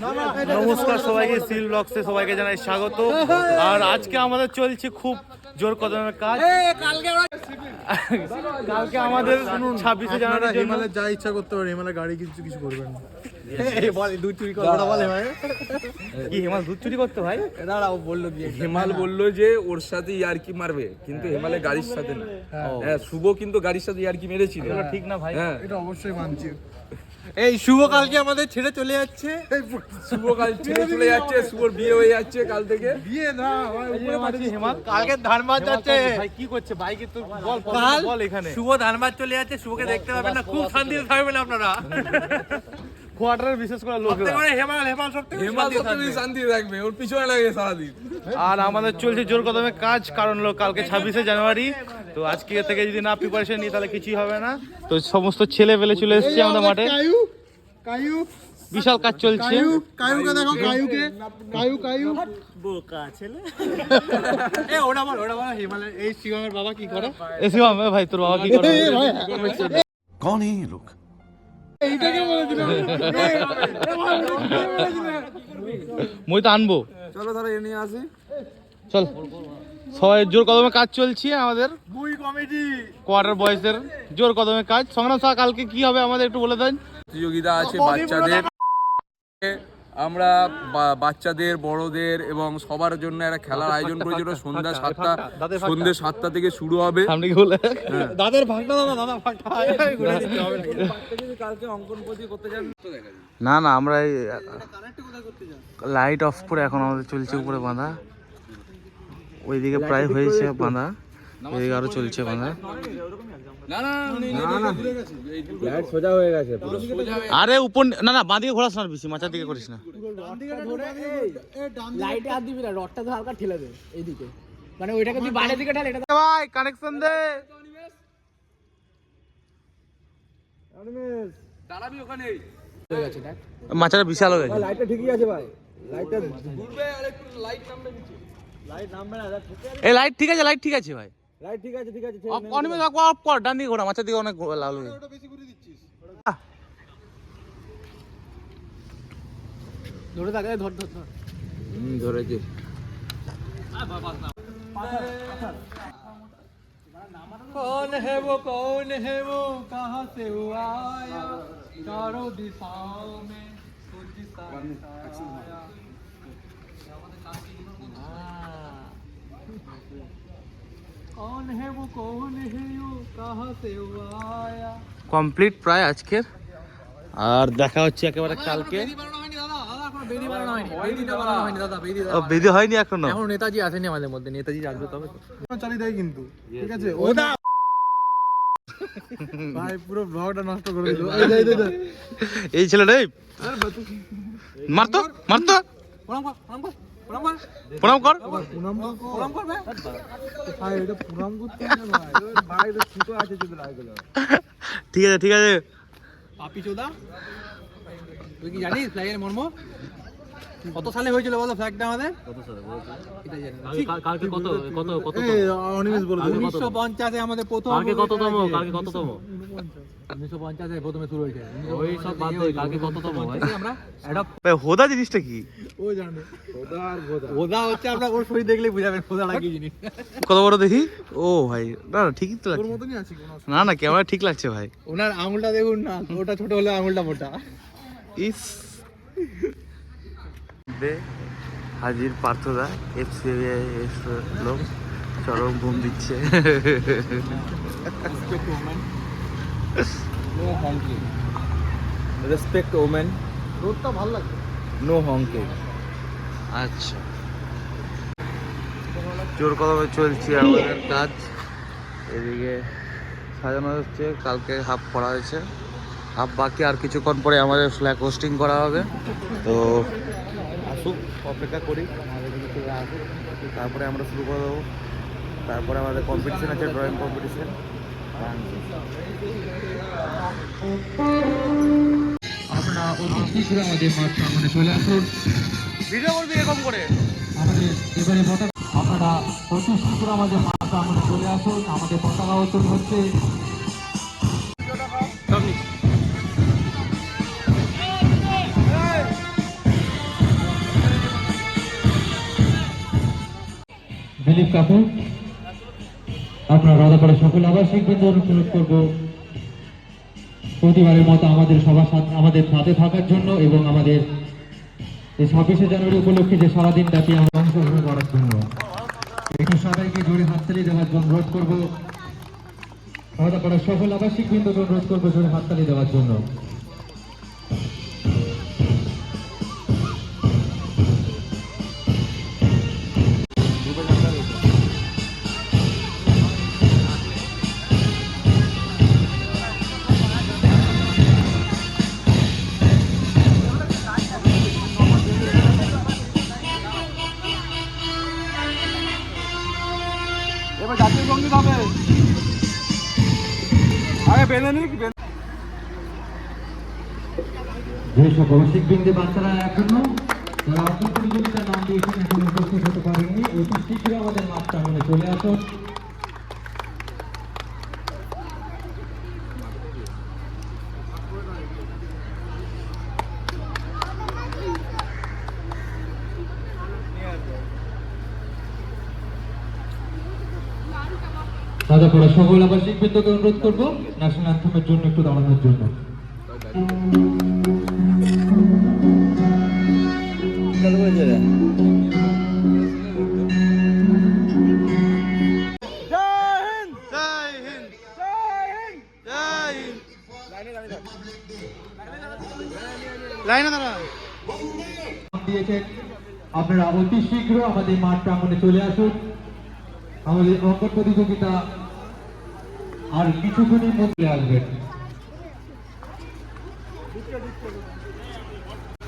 নমস্কার সবাইকে, সিল ব্লগসে সবাইকে জানাই স্বাগত। আর আজকে আমাদের চলছে খুব জোর কদমের কাজ। কালকে আমাদের 26শে জানুয়ারি হিমালয় যা ইচ্ছা করতে পারে, হিমালয় গাড়ি কিছু কিছু করবে না। দুধ চুরি করতে বলে ভাই, কি হিমাল দুধ চুরি করতে ভাই? দাঁড়াও, বললো কি হিমাল বললো যে ওর সাথে ইয়ার্কি মারবে, কিন্তু হিমালয় গাড়ির সাথে না। হ্যাঁ, শুভ কিন্তু গাড়ির সাথে ইয়ার্কি মেরেছিল। ঠিক না ভাই? হ্যাঁ, এটা অবশ্যই মানছি। এই শুভ কালকে আমাদের ছেড়ে চলে যাচ্ছে। শুভ কাল ছেড়ে চলে যাচ্ছে, শুভর বিয়ে হয়ে যাচ্ছে কাল থেকে। বিয়ে না হিমাল কালকে ধানবাদ যাচ্ছে ভাই। কি করছে বাইকে? তো বল এখানে শুভ ধানবাদ চলে যাচ্ছে, শুভকে দেখতে পাবেন না, খুব শান্তিতে থাকবেন আপনারা। কোয়ার্টারের বিশেষ করে লোক হেমাল সব হিমাল সত্যি শান্তি থাকবে, ওর পিছনে লাগে সারাদিন। আর আমাদের চলছে জোর কদমে কাজ, কারণ হলো কালকে 26শে জানুয়ারি। তো আজকে থেকে যদি না প্রিপারেশন নিই তাহলে কিছুই হবে না। তো সমস্ত ছেলে পেলে চলে এসেছে আমাদের মাঠে। বিশাল কাজ চলছে। কায়ুকে দেখো, কায়ুকে কায়ু বোকা ছেলে। ওটা বল হিমালয়। এই শিবমের বাবা কি করে? এই শিবম ভাই, তোর বাবা কি করে? कौन है ये लोग? এইটাকে বলেছিলাম। মই তো আনবো। চলো তাহলে এ নিয়ে আসি। চল, সবাই জোর কদমে কাজ চলছে আমাদের বুই কমিটি কোয়ার্টার বয়েজের জোর কদমে কাজ। সংগ্রাম শাহ, কালকে কি হবে আমাদের একটু বলে দেন। প্রতিযোগিতা আছে বাচ্চাদের। আমরা বাচ্চাদের, বড়দের এবং সবার জন্য একটা খেলার আয়োজন করেছিল। সন্ধ্যে 7টা থেকে শুরু হবে। সামনে কি বলে? দাদার ভাগটা দাদা ভাগটা কালকে অঙ্কন প্রতি করতে যান। না না, আমরা লাইট অফ করে এখন আমাদের চলছে উপরে বাঁধা। ওইদিকে প্রায় হয়েছে বাঁধা, এদিকে আরো চলছে বাঁধা। আরে উপর না না, বাঁ দিকে ঘোরাস না, বেশি মাচার দিকে করিস না। লাইটে হাত দিবি না, রডটা তো হালকা ঠেলে দে এইদিকে, মানে ওইটাকে তুই বাইরের দিকে ঢাল। এটা ভাই কানেকশন দে। দাঁড়াবি ওখানে। মাচাটা বিশাল হয়ে গেছে। লাইটটা ঠিকই আছে ভাই, লাইটটা ঘুরবে আর একটু লাইট নামবে নিচে। লাইট নামবে না। এই লাইট ঠিক আছে, লাইট ঠিক আছে ভাই। লাইট ঠিক আছে, ঠিক আছে। অনিমেষ অফ কর, ডান দিকে ঘোরা, মাচার দিকে অনেক লাল হয়ে ওটা বেশি করে দিচ্ছিস। ধরে থাকে, ধর ধর ধর। ধরেছি। कौन है वो कहाँ से वो आया, चारों दिशाओं में कुछ साया। कौन है वो कहाँ से वो आया। কমপ্লিট প্রায় আজকের। আর দেখা হচ্ছে একেবারে কালকে। বেদি হয়নি এখনো। এখন নেতাজি আসেনি আমাদের মধ্যে, নেতাজি আসবে তবে তো। চালিয়ে দেয় কিন্তু, ঠিক আছে। ভাই পুরো ব্লগটা নষ্ট করে দিল। এই ছেলেটা মারতো মারতো। প্রণাম কর, প্রণাম কর, প্রণাম কর, প্রণাম কর। প্রণাম কর ভাই। ভাই এটা প্রণাম করতে হবে না ভাই। ভাই এটা ছোট আছে যদি লাগলো। ঠিক আছে ঠিক আছে। পাপি চোদা, তুই কি জানিস ফ্ল্যাগের মর্ম? কত সালে হয়েছিল বলো ফ্ল্যাগটা আমাদের? কত সালে বলতো? এটা জানি না। কালকে কত অনিমেষ বলে দিল 1950 এ আমাদের প্রথম। কালকে কততম 1950 এ প্রথমে শুরু হয়েছে। ওই সব বাদ দে, কালকে কততম ভাই? আমরা এটা ভাই হোদা জিনিসটা কি? ও জানে ওদা আর গোদা। ওদা হচ্ছে, আমরা ওর শরীর দেখলেই বুঝাবেন ওদাটা কি জিনিস। কত বড় দেখি। ও ভাই, না না ঠিকই তো ওর লাগছে। মতনই আছে কোনো। না না, ক্যামেরা ঠিক লাগছে ভাই। ওনার আঙুলটা দেখুন না, ওটা ছোট হলে আঙুলটা মোটা। ইস দে হাজির পার্থদা, এফসিআই লোক চরম ঘুম দিচ্ছে। No honking, respect women. রোদটা ভালো লাগছে। No honking. আচ্ছা, জোর কদমে চলছে আমাদের কাজ। এদিকে সাজানো হচ্ছে, কালকে হাফ করা হয়েছে, হাফ বাকি। আর কিছুক্ষণ পরে আমাদের ফ্ল্যাগ হোস্টিং করা হবে। তো আসুক, অপেক্ষা করি আমাদের দিকে চলে আসুক, তারপরে আমরা শুরু করে দেবো। তারপরে আমাদের কম্পিটিশন আছে, ড্রয়িং কম্পিটিশন। আমরা অতি শীঘ্র আমাদের মাঠ প্রাঙ্গণে চলে আসুন। ভিডিও করবি এরকম করে। আমাদের এবারে আপনারা অতি শীঘ্র আমাদের মাঠ প্রাঙ্গণে চলে আসুন। আমাদের পতাকা উত্তোলন হচ্ছে। দিলীপ কাকু, আপনার রাধাপাড়া সকল আবাসিক বৃন্দ অনুরোধ করব প্রতিবারের মতো আমাদের সাথে থাকার জন্য এবং আমাদের এই 26শে জানুয়ারি উপলক্ষে যে সারাদিন ব্যাপী আমরা অংশগ্রহণ করার জন্য একটু সবাইকে জোরে হাততালি দেওয়ার জন্য অনুরোধ করবো। রাধাপাড়ার সকল আবাসিক বৃন্দকে অনুরোধ করবো জোরে হাততালি দেওয়ার জন্য। এবার জাতীয় সঙ্গীত হবে, আগে বেঁধে নিক। যেসব আবাসিক বৃন্দে বাচ্চারা এখনো যারা অঙ্কন প্রতিযোগিতার নাম দিয়েছেন এখন উপস্থিত হতে পারেননি, অতি শীঘ্রই আমাদের মাঠ প্রাঙ্গণে চলে আসুন। রাধাপাড়া সকল আবাসিক বৃন্দকে অনুরোধ করবো ন্যাশনাল অ্যান্থেমের জন্য একটু দাঁড়ানোর জন্য। দিয়েছেন আপনারা অতি শীঘ্র আমাদের মাঠ প্রাঙ্গণে চলে আসুন। আমাদের অঙ্কন প্রতিযোগিতা আর কিছুক্ষণের মধ্যে আসবেন।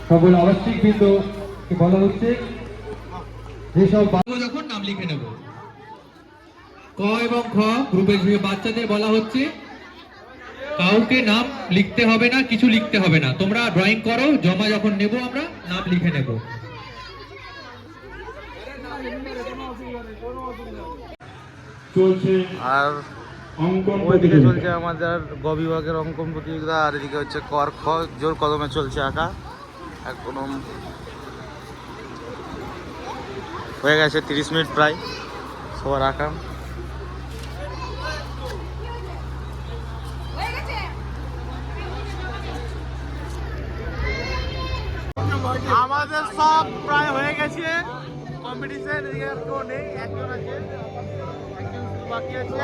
সকল আবাসিক বৃন্দকে বলা হচ্ছে যেসব যখন নাম লিখে নেব, ক এবং খ গ্রুপের বাচ্চাদের বলা হচ্ছে কাউকে নাম লিখতে হবে না, কিছু লিখতে হবে না, তোমরা ড্রয়িং করো, জমা যখন নেব আমরা নাম লিখে নেব। আর ওইদিকে চলছে আমাদের গ বিভাগের অঙ্কন প্রতিযোগিতা, আর এদিকে হচ্ছে কর খ জোর কদমে চলছে আঁকা। একদম হয়ে গেছে 30 মিনিট প্রায় সবার আঁকা। আমাদের সব প্রায় হয়ে গেছে কম্পিটিশন, এদিকে আর কেউ নেই, একজন আছে, একজন বাকি আছে,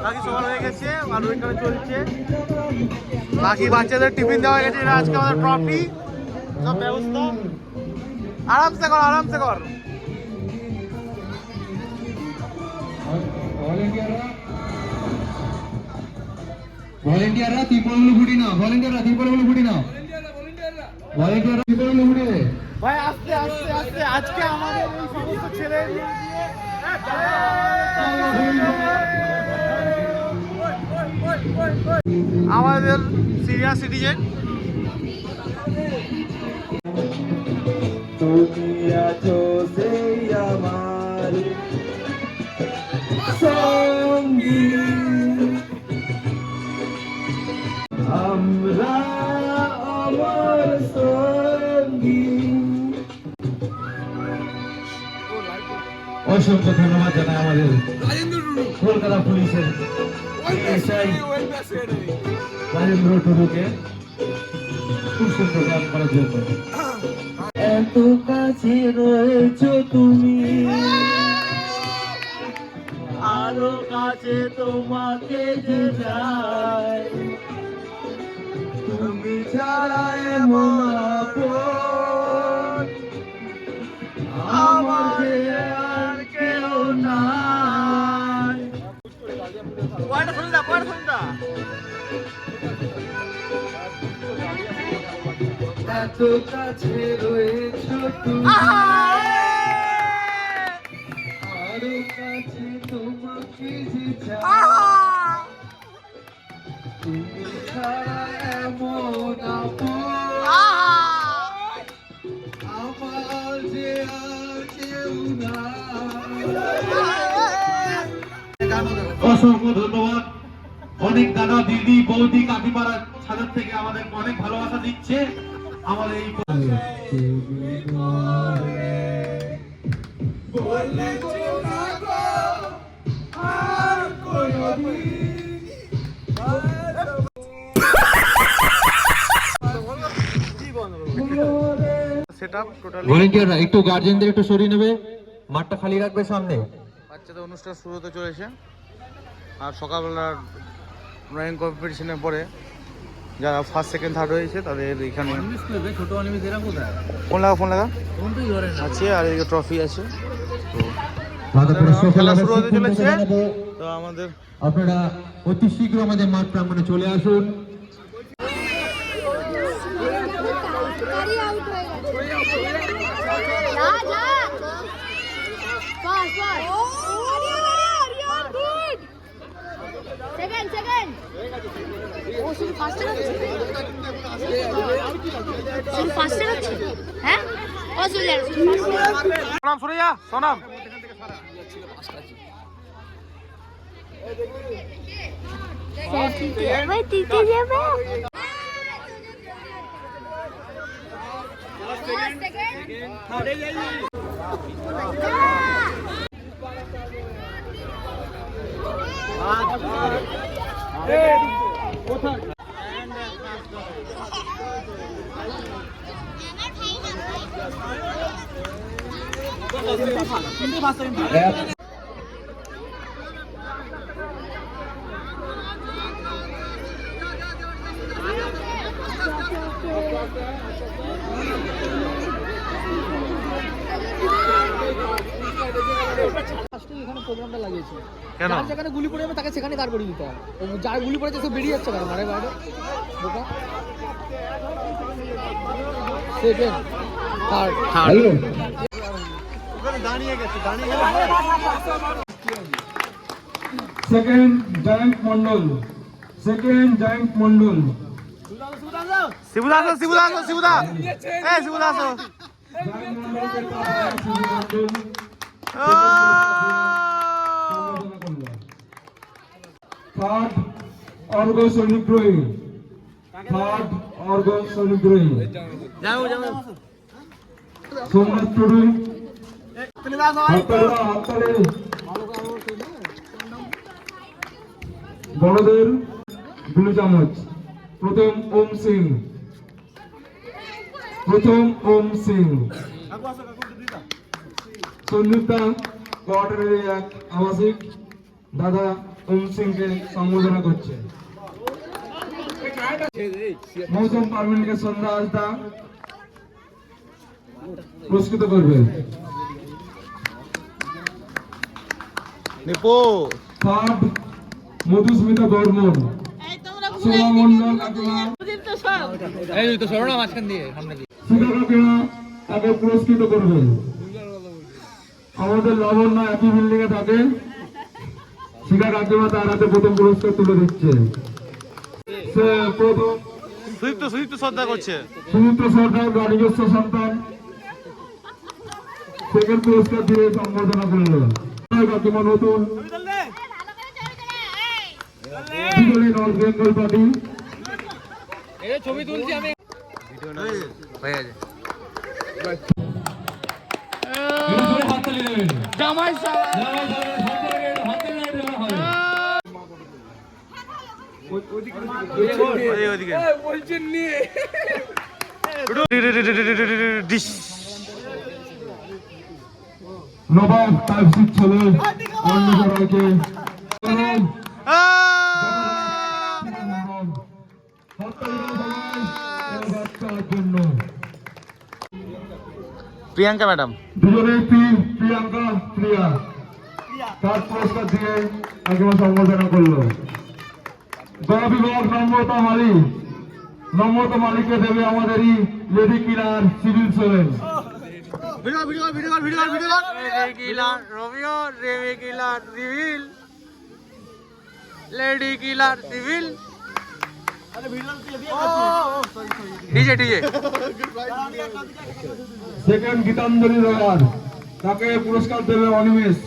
বাকি সবার হয়ে গেছে আর ওইখানে চলছে। বাকি বাচ্চাদের টিফিন দেওয়া গেছে, এটা আজকে আমাদের ট্রফি সব ব্যবস্থা। আরামসে কর, আরামসে কর। ভলেন্টিয়াররা ত্রিপলগুলো ফুটি নাও, ভলেন্টিয়াররা ত্রিপলগুলো ফুটি নাও, ভলেন্টিয়াররা ত্রিপলগুলো ফুটি দে ভাই। আস্তে আস্তে আস্তে আজকে আমাদের এই সমস্ত ছেলে দিয়ে আমাদের সিনিয়র সিটিজেন তুমি আছো সেই আমার সঙ্গী, আমরা আমার সঙ্গী। অসংখ্য ধন্যবাদ জানাই আমাদের কলকাতা পুলিশের এসআই রাজেন্দ্র টুডুকে খুব সুন্দর কাজ করার জন্য। এত কাছে রয়েছো তুমি, আরো কাছে তোমাকে যে চাই, তুমি ছাড়া এমন আপন আমার যে আর কেউ নাই। এত কাছে রয়েছো তুমি, আরো কাছে তোমাকে যে চাই, তুমি ছাড়া এমন আপন আমার যে আর কেউ নাই। অসংখ্য ধন্যবাদ। অনেক দাদা দিদি বৌদি কাকিমারা ছাদের থেকে আমাদের অনেক ভালোবাসা দিচ্ছে আমাদের এই বললে আপ টোটালি। ভলেন্টিয়াররা একটু গার্জেনদের একটু সরিয়ে নেবে, মাঠটা খালি রাখবে সামনে। বাচ্চাদের অনুষ্ঠান শুরু হতে চলেছে। আর সকালবেলার ড্রয়িং কম্পিটিশনের পরে যারা ফার্স্ট সেকেন্ড থার্ড হয়েছে তাদের এখানে ছোট অনিমিত এরা কোথায়? ফোন লাগা ফোন তুই ধরে না। আছে, আর এদিকে ট্রফি আছে। তো দাদা পুরস্কার খেলা ফেলাবে, শুরু হতে সিদ্ধান্ত চলেছে। জানাবো। তো আমাদের আপনারা অতি শীঘ্র আমাদের মাঠ প্রাঙ্গণে চলে আসুন। হ্যাঁ সোনাম সরে যা, সোনাম। দিতে যাবে এখানে প্রোগ্রামটা লাগিয়েছে, কেন? যার যেখানে গুলি পড়ে যাবে তাকে সেখানে দাঁড় করিয়ে দিতে হয়। যার গুলি পড়েছে সে বেরিয়ে যাচ্ছে কেন মারে বাইরে বোকা। Second third second Jayanta Mondal, second Jayanta Mondal. শিবুদা আসো, শিবুদা আসো, শিবুদা। এই শিবুদা আসো। জয়ন্ত মন্ডলকে তারা শিবু মন্ডল ও! সম্বোধনা করলো। থার্ড অর্ঘ সৈনিকদ্রোহী, থার্ড অর্ঘ সৈনিকদ্রোহী সোমনাথ টুডু। হাততালি দাও, হাততালি। বড়দের গুলি চামচ, প্রথম ওম সিং, প্রথম ওম সিং। সন্যুক্তা কোয়ার্টারের এক আবাসিক দাদা ওম সিংকে সম্বোধনা করছে। মৌসুম পারমিনকে সন্ধ্যা আসদা পুরস্কৃত করবে। নিপো থার্ড মধুস্মিতা বর্মন, সোমা মন্ডল কাকিমা, এই তো সরো না মাঝখান দিয়ে সামনে দিয়ে। শিখা কাকিমা তাকে পুরস্কৃত করবে। আমাদের লাবণ্য একই বিল্ডিং এ থাকে, শিখা কাকিমা তার হাতে প্রথম পুরস্কার তুলে দিচ্ছে। সে প্রথম সুদীপ্ত শ্রদ্ধা করছে। সুমিত্র সরকার গাড়িগ্রস্ত সন্তান সেকেন্ড পুরস্কার দিয়ে সম্বোধনা করলো। কাকিমা নতুন বিজলি নর্থ বেঙ্গল পার্টি। ছবি তুলছি আমি। হয়ে গেছে। হাততালি দেবেন। জামাই সারা জামাই সাহেবের হাততালি দেওয়া হবে। ওইদিকে বলছেন নিয়ে ডিশ। নবাব তাইফিক ছেলে অন্য সবাইকে জন্য প্রিয়াঙ্কা ম্যাডাম দুজনেই প্রিয়াঙ্কা প্রিয়া তার পুরস্কার দিয়ে একেবারে সম্বোধনা করলো। গণবিভাগ নম্রতা মালিককে দেবে আমাদেরই lady killer civil servant. Romeo রেমি killer civil, lady killer civil, DJ second Gitanjali রয়ার, তাকে পুরস্কার দেবে অনিমেষ।